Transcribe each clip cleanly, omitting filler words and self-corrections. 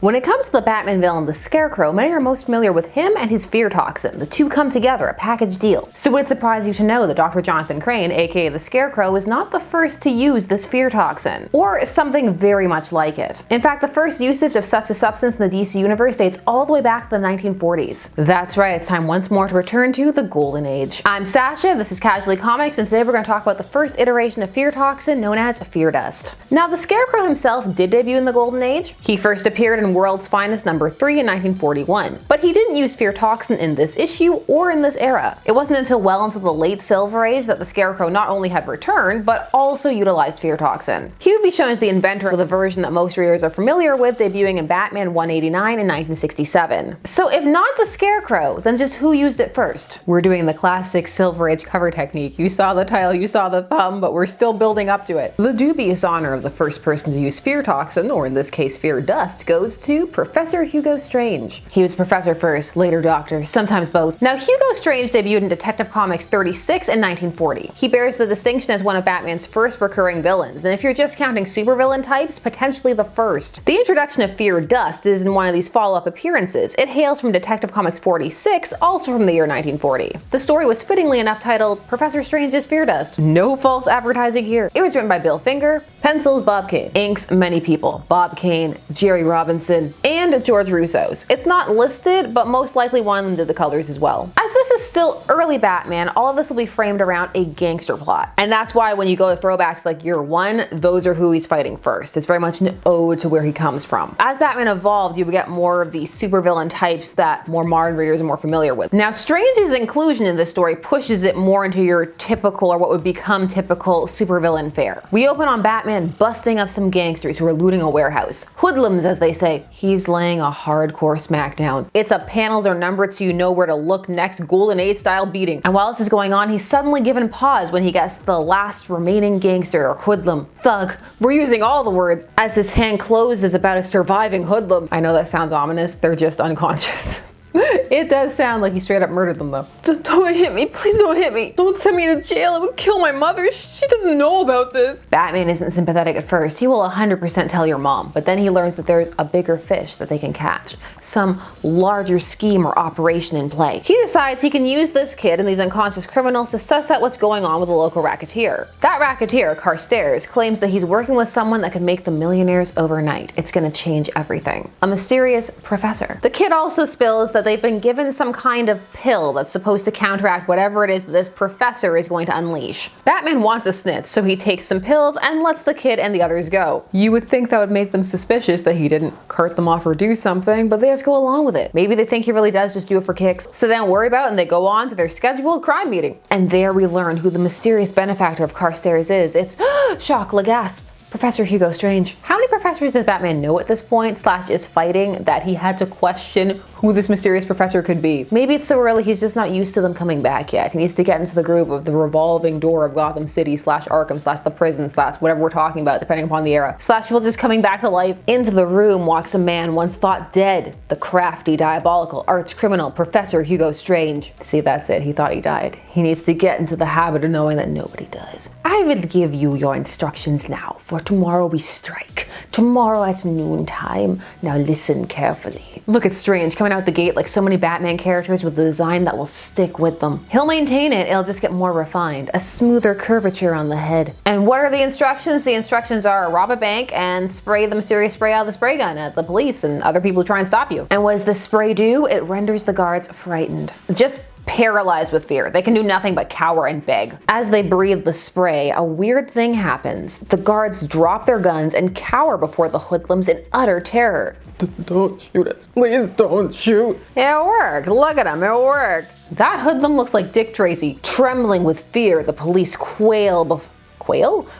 When it comes to the Batman villain, the Scarecrow, many are most familiar with him and his fear toxin. The two come together, a package deal. So would it surprise you to know that Dr. Jonathan Crane, aka the Scarecrow, is not the first to use this fear toxin, or something very much like it. In fact, the first usage of such a substance in the DC universe dates all the way back to the 1940s. That's right, it's time once more to return to the Golden Age. I'm Sasha, this is Casually Comics, and today we're going to talk about the first iteration of fear toxin known as Fear Dust. Now, the Scarecrow himself did debut in the Golden Age. He first appeared in World's Finest number 3 in 1941, but he didn't use fear toxin in this issue or in this era. It wasn't until well into the late Silver Age that the Scarecrow not only had returned, but also utilized fear toxin. Hugo Strange is the inventor of the version that most readers are familiar with, debuting in Batman 189 in 1967. So if not the Scarecrow, then just who used it first? We're doing the classic Silver Age cover technique. You saw the title, you saw the thumb, but we're still building up to it. The dubious honor of the first person to use fear toxin, or in this case fear dust, goes to Professor Hugo Strange. He was professor first, later doctor, sometimes both. Now, Hugo Strange debuted in Detective Comics 36 in 1940. He bears the distinction as one of Batman's first recurring villains, and if you're just counting supervillain types, potentially the first. The introduction of Fear Dust is in one of these follow-up appearances. It hails from Detective Comics 46, also from the year 1940. The story was fittingly enough titled Professor Strange's Fear Dust. No false advertising here. It was written by Bill Finger, pencils Bob Kane, inks many people, Bob Kane, Jerry Robinson, and George Russo's. It's not listed, but most likely one of them did the colors as well. As this is still early Batman, all of this will be framed around a gangster plot. And that's why when you go to throwbacks like Year One, those are who he's fighting first. It's very much an ode to where he comes from. As Batman evolved, you would get more of the supervillain types that more modern readers are more familiar with. Now, Strange's inclusion in this story pushes it more into your typical, or what would become typical, supervillain fare. We open on Batman busting up some gangsters who are looting a warehouse. Hoodlums, as they say. He's laying a hardcore smackdown. It's a panels are numbered so you know where to look next, Golden Age style beating. And while this is going on, he's suddenly given pause when he gets the last remaining gangster or hoodlum, thug. We're using all the words as his hand closes about a surviving hoodlum. I know that sounds ominous, they're just unconscious. It does sound like he straight up murdered them though. Don't hit me, please don't hit me. Don't send me to jail, it would kill my mother. She doesn't know about this. Batman isn't sympathetic at first. He will 100% tell your mom, but then he learns that there's a bigger fish that they can catch. Some larger scheme or operation in play. He decides he can use this kid and these unconscious criminals to suss out what's going on with a local racketeer. That racketeer, Carstairs, claims that he's working with someone that could make them millionaires overnight. It's gonna change everything. A mysterious professor. The kid also spills that they've been given some kind of pill that's supposed to counteract whatever it is that this professor is going to unleash. Batman wants a snitch, so he takes some pills and lets the kid and the others go. You would think that would make them suspicious that he didn't cart them off or do something, but they just go along with it. Maybe they think he really does just do it for kicks, so they don't worry about it and they go on to their scheduled crime meeting. And there we learn who the mysterious benefactor of Carstairs is. It's shock, la gasp. Professor Hugo Strange. How many professors does Batman know at this point, / is fighting, that he had to question who this mysterious professor could be? Maybe it's so early he's just not used to them coming back yet. He needs to get into the groove of the revolving door of Gotham City / Arkham / the prison / whatever we're talking about, depending upon the era. / people just coming back to life. Into the room walks a man once thought dead. The crafty, diabolical, arch criminal, Professor Hugo Strange. See, that's it. He thought he died. He needs to get into the habit of knowing that nobody does. I will give you your instructions now, for tomorrow we strike. Tomorrow at noontime. Now listen carefully. Look at Strange coming out the gate like so many Batman characters with a design that will stick with them. He'll maintain it, it'll just get more refined. A smoother curvature on the head. And what are the instructions? The instructions are rob a bank and spray the mysterious spray out of the spray gun at the police and other people who try and stop you. And what does the spray do? It renders the guards frightened. Just paralyzed with fear. They can do nothing but cower and beg. As they breathe the spray, a weird thing happens. The guards drop their guns and cower before the hoodlums in utter terror. Don't shoot us. Please don't shoot. It worked. Look at him. It worked. That hoodlum looks like Dick Tracy. Trembling with fear, the police quail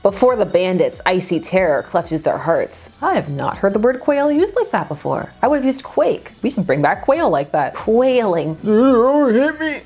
before the bandits' icy terror clutches their hearts. I have not heard the word quail used like that before. I would have used quake. We should bring back quail like that. Quailing. Don't hit me.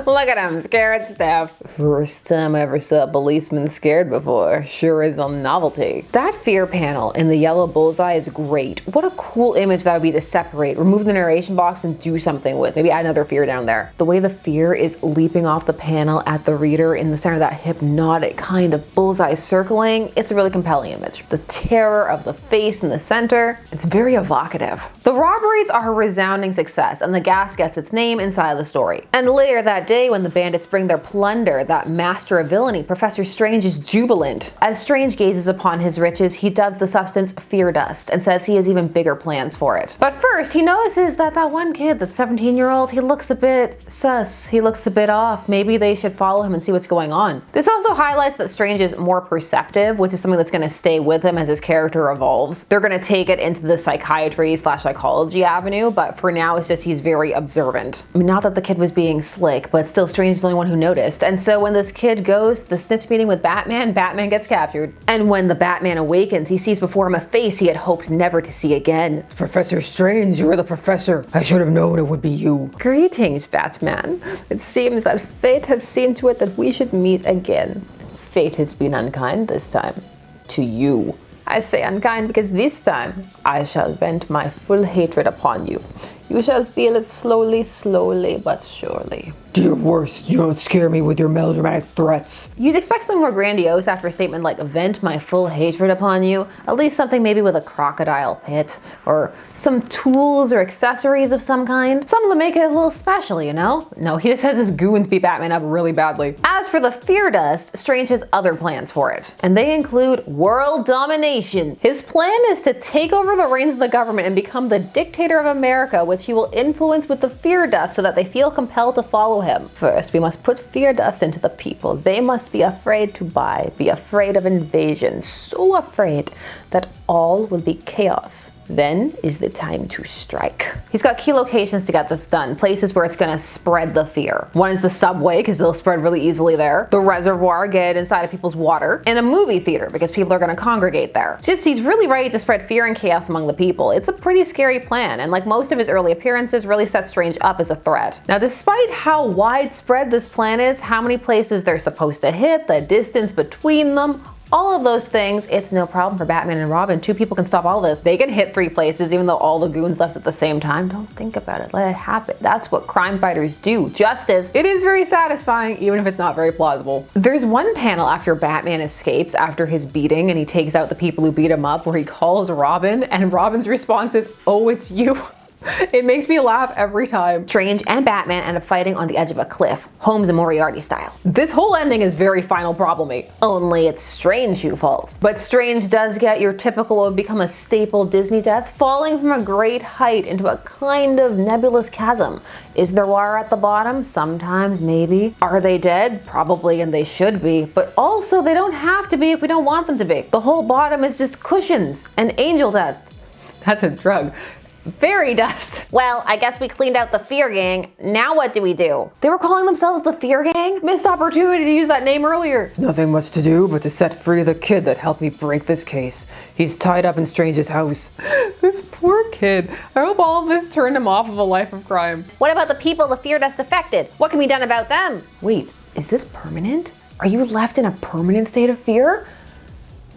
Look at him, scared stiff. First time I ever saw a policeman scared before. Sure is a novelty. That fear panel in the yellow bullseye is great. What a cool image that would be to separate, remove the narration box and do something with. Maybe add another fear down there. The way the fear is leaping off the panel at the reader in the center of that hypnotic kind of bullseye circling. It's a really compelling image. The terror of the face in the center, it's very evocative. The robberies are a resounding success, and the gas gets its name inside the story. And later that day, when the bandits bring their plunder, that master of villainy, Professor Strange, is jubilant. As Strange gazes upon his riches, he dubs the substance fear dust and says he has even bigger plans for it. But first, he notices that one kid, that 17-year-old, he looks a bit sus. He looks a bit off. Maybe they should follow him and see what's going on. This also highlights that Strange is more perceptive, which is something that's going to stay with him as his character evolves. They're going to take it into the psychiatry/psychology avenue, but for now it's just he's very observant. I mean, not that the kid was being slick, but still Strange is the only one who noticed. And so when this kid goes to the snitch meeting with Batman, Batman gets captured. And when the Batman awakens, he sees before him a face he had hoped never to see again. Professor Strange, you're the professor. I should have known it would be you. Greetings, Batman. It seems that fate has seen to it that we should meet again. Fate has been unkind this time. To you. I say unkind because this time I shall vent my full hatred upon you. You shall feel it slowly but surely. Do your worst. You don't scare me with your melodramatic threats. You'd expect something more grandiose after a statement like vent my full hatred upon you. At least something maybe with a crocodile pit, or some tools or accessories of some kind. Something to make it a little special, you know? No, he just has his goons beat Batman up really badly. As for the fear dust, Strange has other plans for it. And they include world domination. His plan is to take over the reins of the government and become the dictator of America, which he will influence with the fear dust so that they feel compelled to follow him. First, we must put fear dust into the people. They must be afraid to buy, be afraid of invasion, so afraid that all will be chaos. Then is the time to strike. He's got key locations to get this done, places where it's gonna spread the fear. One is the subway, because they'll spread really easily there. The reservoir, get inside of people's water. And a movie theater, because people are gonna congregate there. Just he's really ready to spread fear and chaos among the people. It's a pretty scary plan, and like most of his early appearances, really sets Strange up as a threat. Now, despite how widespread this plan is, how many places they're supposed to hit, the distance between them, all of those things, it's no problem for Batman and Robin. Two people can stop all this. They can hit 3 places even though all the goons left at the same time. Don't think about it. Let it happen. That's what crime fighters do. Justice. It is very satisfying, even if it's not very plausible. There's one panel after Batman escapes after his beating and he takes out the people who beat him up where he calls Robin, and Robin's response is, "Oh, it's you." It makes me laugh every time. Strange and Batman end up fighting on the edge of a cliff, Holmes and Moriarty style. This whole ending is very Final Problem-y, only it's Strange who falls. But Strange does get your typical what would become a staple Disney death, falling from a great height into a kind of nebulous chasm. Is there water at the bottom? Sometimes, maybe. Are they dead? Probably, and they should be. But also, they don't have to be if we don't want them to be. The whole bottom is just cushions and angel dust. That's a drug. Fairy dust. Well, I guess we cleaned out the Fear Gang. Now what do we do? They were calling themselves the Fear Gang? Missed opportunity to use that name earlier. There's nothing much to do but to set free the kid that helped me break this case. He's tied up in Strange's house. This poor kid. I hope all of this turned him off of a life of crime. What about the people the fear dust affected? What can be done about them? Wait, is this permanent? Are you left in a permanent state of fear?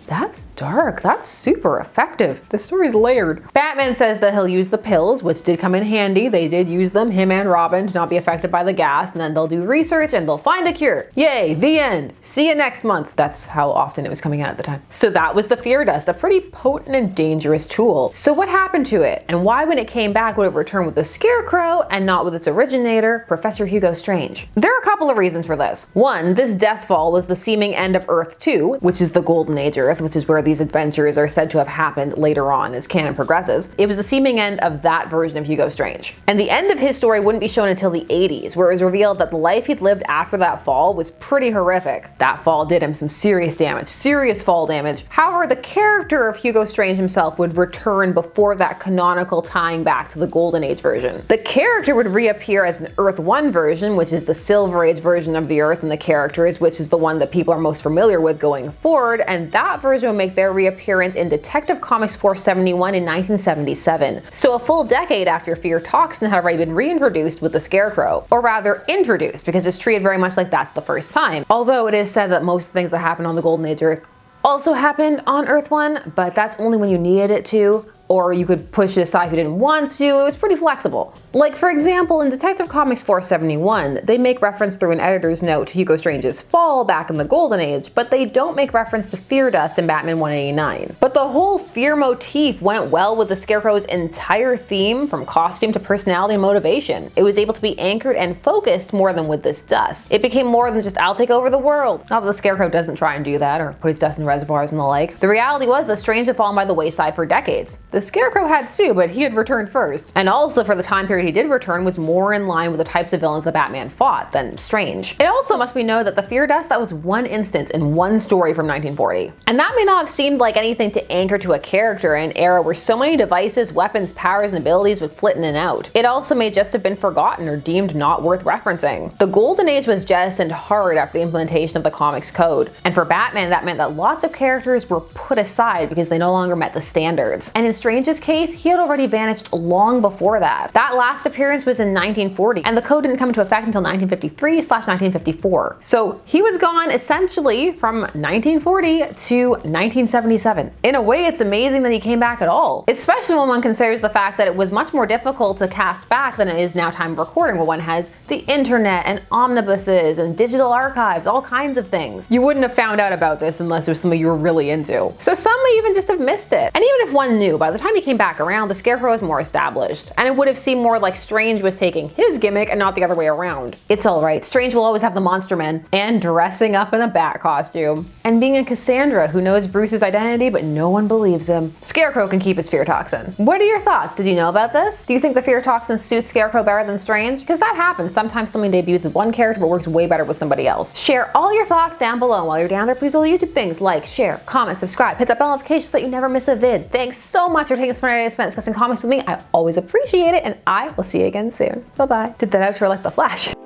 That's dark. That's super effective. The story's layered. Batman says that he'll use the pills, which did come in handy. They did use them, him and Robin, to not be affected by the gas, and then they'll do research and they'll find a cure. Yay, the end. See you next month. That's how often it was coming out at the time. So that was the fear dust, a pretty potent and dangerous tool. So what happened to it? And why when it came back would it return with the Scarecrow and not with its originator, Professor Hugo Strange? There are a couple of reasons for this. One, this deathfall was the seeming end of Earth 2, which is the Golden Age Earth, which is where these adventures are said to have happened later on as canon progresses. It was the seeming end of that version of Hugo Strange. And the end of his story wouldn't be shown until the 80s, where it was revealed that the life he'd lived after that fall was pretty horrific. That fall did him some serious damage, serious fall damage. However, the character of Hugo Strange himself would return before that canonical tying back to the Golden Age version. The character would reappear as an Earth 1 version, which is the Silver Age version of the Earth and the characters, which is the one that people are most familiar with going forward, and that version would make their reappearance in Detective Comics 471 in 1977. So a full decade after Fear Toxin had already been reintroduced with the Scarecrow. Or rather, introduced, because it's treated very much like that's the first time. Although it is said that most things that happen on the Golden Age Earth also happened on Earth 1, but that's only when you needed it to. or you could push it aside if you didn't want to. It was pretty flexible. Like, for example, in Detective Comics 471, they make reference through an editor's note to Hugo Strange's fall back in the Golden Age, but they don't make reference to Fear Dust in Batman 189. But the whole fear motif went well with the Scarecrow's entire theme, from costume to personality and motivation. It was able to be anchored and focused more than with this dust. It became more than just, I'll take over the world. Not that the Scarecrow doesn't try and do that, or put his dust in reservoirs and the like. The reality was that Strange had fallen by the wayside for decades. The Scarecrow had too, but he had returned first. And also, for the time period he did return, was more in line with the types of villains that Batman fought than Strange. It also must be known that the Fear Dust, that was one instance in one story from 1940. And that may not have seemed like anything to anchor to a character in an era where so many devices, weapons, powers, and abilities would flit in and out. It also may just have been forgotten or deemed not worth referencing. The Golden Age was jettisoned hard after the implementation of the comics code. And for Batman, that meant that lots of characters were put aside because they no longer met the standards. And in Strange's case, he had already vanished long before that. That last appearance was in 1940, and the code didn't come into effect until 1953/1954. So he was gone essentially from 1940 to 1977. In a way, it's amazing that he came back at all, especially when one considers the fact that it was much more difficult to cast back than it is now time of recording, where one has the internet and omnibuses and digital archives, all kinds of things. You wouldn't have found out about this unless it was something you were really into. So some may even just have missed it. And even if one knew, by the time he came back around, the Scarecrow was more established, and it would have seemed more like Strange was taking his gimmick and not the other way around. It's alright, Strange will always have the Monster Men, and dressing up in a bat costume, and being a Cassandra who knows Bruce's identity but no one believes him. Scarecrow can keep his fear toxin. What are your thoughts? Did you know about this? Do you think the fear toxin suits Scarecrow better than Strange? Because that happens. Sometimes something debuts with one character but works way better with somebody else. Share all your thoughts down below. While you're down there, please do all the YouTube things like share, comment, subscribe, hit that bell notification so that you never miss a vid. Thanks so much for taking this time to spend discussing comics with me. I always appreciate it, and I will see you again soon. Bye bye. Did that outro like the Flash.